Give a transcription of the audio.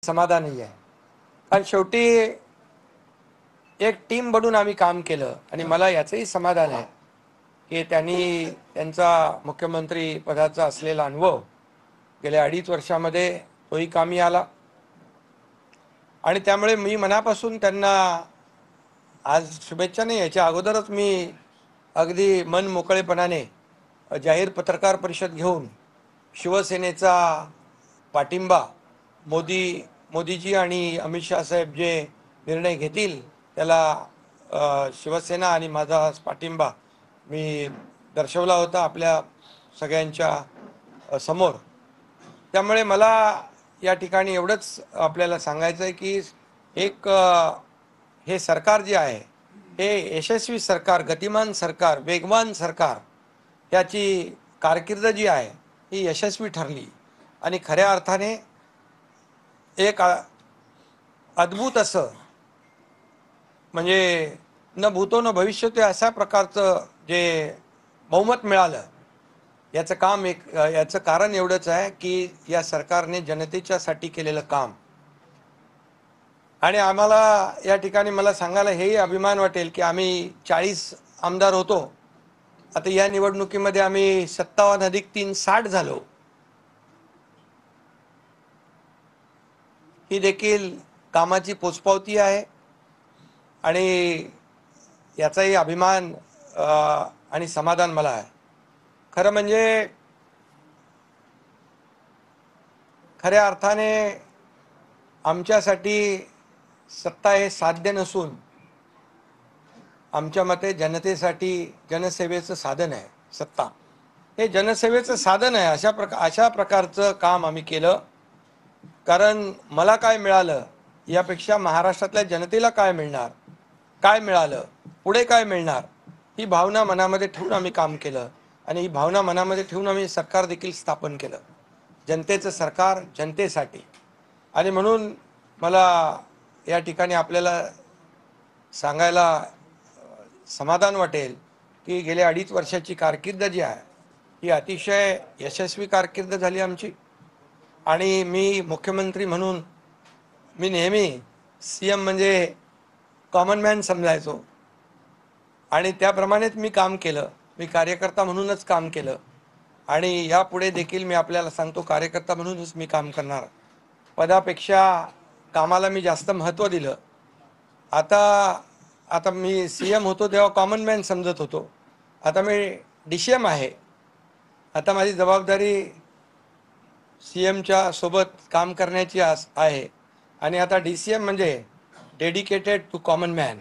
समाधानी आहे. कारण शेवटी एक टीम बनून आम्ही काम केलं आणि मला याचंही समाधान आहे की त्यांनी त्यांचा मुख्यमंत्री पदाचा असलेला अनुभव गेल्या 2.5 वर्षामध्ये तोही कामी आला आणि त्यामुळे मी मनापासून त्यांना आज शुभेच्छा नाही, याच्या अगोदरच मी अगदी मन मोकळेपणाने जाहीर पत्रकार परिषद घेऊन शिवसेनेचा पाठिंबा मोदीजी आणि अमित शाह साहेब जे निर्णय घेतील त्याला शिवसेना आणि माझा पाठिंबा मी दर्शवला होता आपल्या सगळ्यांच्या समोर. त्यामुळे मला या ठिकाणी एवढंच आपल्याला सांगायचं आहे की एक हे सरकार जे आहे हे यशस्वी सरकार, गतिमान सरकार, वेगवान सरकार, त्याची कारकीर्द जी आहे ही यशस्वी ठरली आणि खऱ्या अर्थाने एक अद्भुत असं म्हणजे न भूतो न भविष्यतो अशा प्रकारचं जे बहुमत मिळालं याचं कारण एवढंच आहे की या सरकारने जनतेच्यासाठी केलेलं काम. आणि आम्हाला या ठिकाणी मला सांगायला हेही अभिमान वाटेल की आम्ही 40 आमदार होतो, आता या निवडणुकीमध्ये आम्ही 57 अधिक 3 60 झालो. ही देखील कामाची पोचपावती आहे आणि याचाही अभिमान आणि समाधान मला आहे. खरं म्हणजे खऱ्या अर्थाने आमच्यासाठी सत्ता हे साध्य नसून आमच्या मते जनतेसाठी जनसेवेचं साधन आहे. सत्ता हे जनसेवेचं साधन आहे. अशा प्रकारचं काम आम्ही केलं. कारण मला काय मिळालं यापेक्षा महाराष्ट्रातल्या जनतेला काय मिळणार, काय मिळालं, पुढे काय मिळणार, ही भावना मनामध्ये ठेवून आम्ही काम केलं आणि ही भावना मनामध्ये ठेवून आम्ही सरकार देखील स्थापन केलं. जनतेचं सरकार जनतेसाठी. आणि म्हणून मला या ठिकाणी आपल्याला सांगायला समाधान वाटेल की गेल्या 2.5 वर्षाची कारकीर्द जी आहे ही अतिशय यशस्वी कारकीर्द झाली आमची. आणि मी मुख्यमंत्री म्हणून मी नेहमी सीएम म्हणजे कॉमन मॅन समजायचो आणि त्याप्रमाणेच मी काम केलं. मी कार्यकर्ता म्हणूनच काम केलं आणि यापुढे देखील मी आपल्याला सांगतो कार्यकर्ता म्हणूनच मी काम करणार. पदापेक्षा कामाला मी जास्त महत्त्व दिलं. आता मी सीएम होतो तेव्हा कॉमन मॅन समजत होतो, आता मी डीसीएम आहे. आता माझी जबाबदारी सीएमच्या सोबत काम करण्याची आहे आणि आता डीसीएम म्हणजे डेडिकेटेड टू कॉमन मॅन.